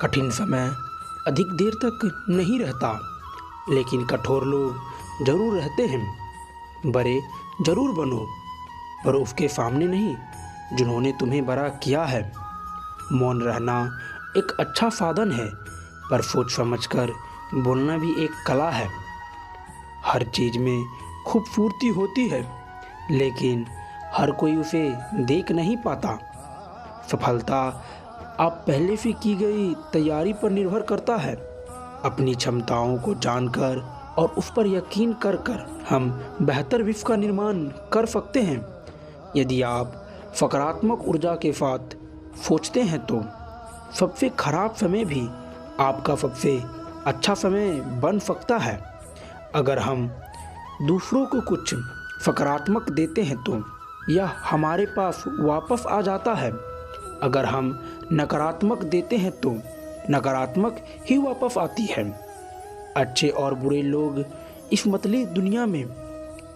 कठिन समय अधिक देर तक नहीं रहता, लेकिन कठोर लोग जरूर रहते हैं। बड़े जरूर बनो, पर उसके सामने नहीं जिन्होंने तुम्हें बड़ा किया है। मौन रहना एक अच्छा साधन है, पर सोच समझकर बोलना भी एक कला है। हर चीज़ में खूबसूरती होती है, लेकिन हर कोई उसे देख नहीं पाता। सफलता आप पहले से की गई तैयारी पर निर्भर करता है। अपनी क्षमताओं को जानकर और उस पर यकीन कर कर हम बेहतर विश्व का निर्माण कर सकते हैं। यदि आप सकारात्मक ऊर्जा के साथ सोचते हैं तो सबसे खराब समय भी आपका सबसे अच्छा समय बन सकता है। अगर हम दूसरों को कुछ सकारात्मक देते हैं तो यह हमारे पास वापस आ जाता है। अगर हम नकारात्मक देते हैं तो नकारात्मक ही वापस आती है। अच्छे और बुरे लोग इस मतली दुनिया में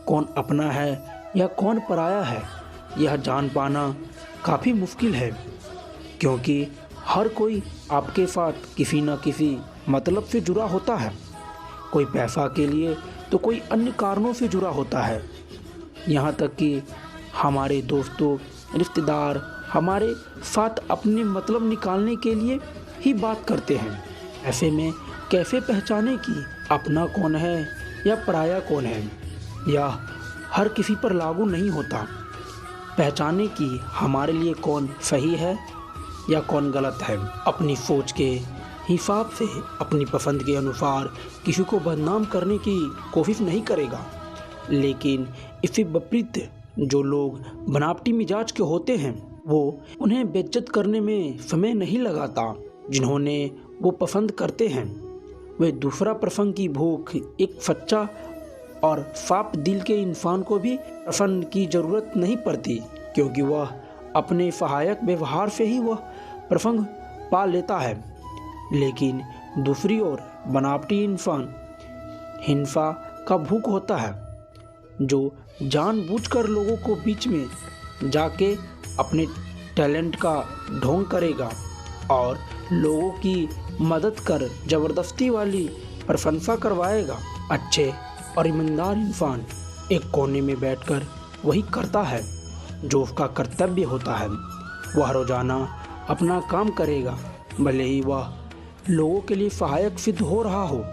कौन अपना है या कौन पराया है, यह जान पाना काफ़ी मुश्किल है, क्योंकि हर कोई आपके साथ किसी न किसी मतलब से जुड़ा होता है। कोई पैसा के लिए तो कोई अन्य कारणों से जुड़ा होता है। यहाँ तक कि हमारे दोस्तों, रिश्तेदार हमारे साथ अपने मतलब निकालने के लिए ही बात करते हैं। ऐसे में कैसे पहचाने कि अपना कौन है या पराया कौन है? यह हर किसी पर लागू नहीं होता। पहचाने कि हमारे लिए कौन सही है या कौन गलत है। अपनी सोच के हिसाब से, अपनी पसंद के अनुसार किसी को बदनाम करने की कोशिश नहीं करेगा, लेकिन इससे विपरीत जो लोग बनावटी मिजाज के होते हैं वो उन्हें बेइज्जत करने में समय नहीं लगाता। जिन्होंने वो पसंद करते हैं वे दूसरा प्रसंग की भूख एक सच्चा और साफ दिल के इंसान को भी पसंद की ज़रूरत नहीं पड़ती, क्योंकि वह अपने सहायक व्यवहार से ही वह प्रसंग पा लेता है। लेकिन दूसरी ओर बनावटी इंसान हिंसा का भूख होता है, जो जानबूझकर लोगों को बीच में जाके अपने टैलेंट का ढोंग करेगा और लोगों की मदद कर ज़बरदस्ती वाली प्रशंसा करवाएगा। अच्छे और ईमानदार इंसान एक कोने में बैठकर वही करता है जो उसका कर्तव्य होता है। वह रोज़ाना अपना काम करेगा, भले ही वह लोगों के लिए सहायक सिद्ध हो रहा हो,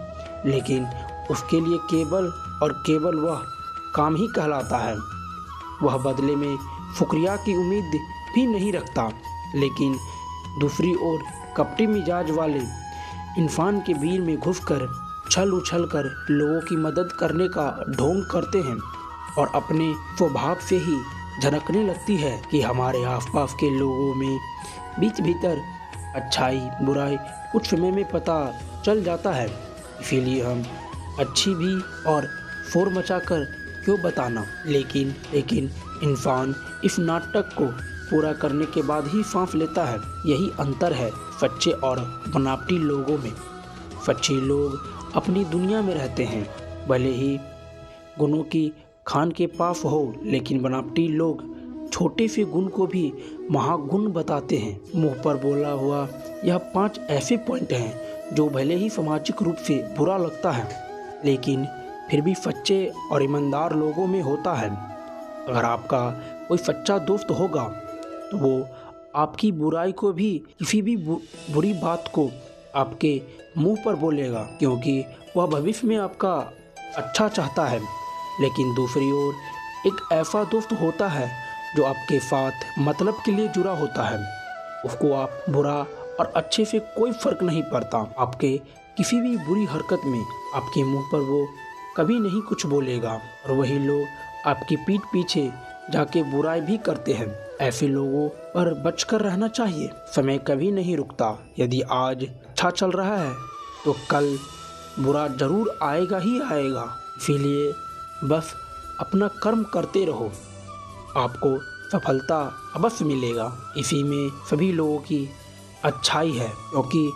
लेकिन उसके लिए केवल और केवल वह काम ही कहलाता है। वह बदले में शुक्रिया की उम्मीद भी नहीं रखता। लेकिन दूसरी ओर कपटी मिजाज वाले इंसान के भीड़ में घुसकर छल उछल कर लोगों की मदद करने का ढोंग करते हैं और अपने स्वभाव से ही झनकने लगती है कि हमारे आसपास के लोगों में बीच भीतर अच्छाई बुराई कुछ समय में पता चल जाता है। इसीलिए हम अच्छी भी और शोर मचाकर क्यों बताना। लेकिन इंसान इस नाटक को पूरा करने के बाद ही सांस लेता है। यही अंतर है सच्चे और बनावटी लोगों में। सच्चे लोग अपनी दुनिया में रहते हैं, भले ही गुणों की खान के पास हो, लेकिन बनावटी लोग छोटे से गुण को भी महागुण बताते हैं। मुंह पर बोला हुआ यह 5 ऐसे पॉइंट हैं जो भले ही सामाजिक रूप से बुरा लगता है, लेकिन फिर भी सच्चे और ईमानदार लोगों में होता है। अगर आपका कोई सच्चा दोस्त होगा तो वो आपकी बुराई को भी, किसी भी बुरी बात को आपके मुंह पर बोलेगा, क्योंकि वह भविष्य में आपका अच्छा चाहता है। लेकिन दूसरी ओर एक ऐसा दोस्त होता है जो आपके साथ मतलब के लिए जुड़ा होता है। उसको आप बुरा और अच्छे से कोई फर्क नहीं पड़ता। आपके किसी भी बुरी हरकत में आपके मुंह पर वो कभी नहीं कुछ बोलेगा, और वही लोग आपकी पीठ पीछे जाके बुराई भी करते हैं। ऐसे लोगों पर बचकर रहना चाहिए। समय कभी नहीं रुकता। यदि आज अच्छा चल रहा है तो कल बुरा जरूर आएगा ही आएगा। इसीलिए बस अपना कर्म करते रहो, आपको सफलता अवश्य मिलेगा। इसी में सभी लोगों की अच्छाई है, क्योंकि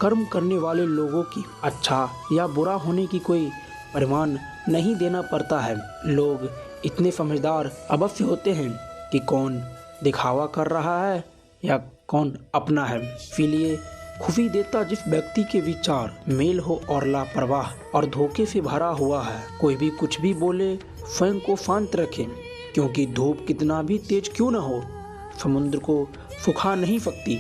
कर्म करने वाले लोगों की अच्छा या बुरा होने की कोई परिमाण नहीं देना पड़ता है। लोग इतने समझदार अवश्य होते हैं कि कौन दिखावा कर रहा है या कौन अपना है। इसीलिए खुफी देता जिस व्यक्ति के विचार मेल हो और लापरवाह और धोखे से भरा हुआ है। कोई भी कुछ भी बोले, स्वयं को शांत रखें, क्योंकि धूप कितना भी तेज क्यों न हो, समुद्र को सुखा नहीं सकती।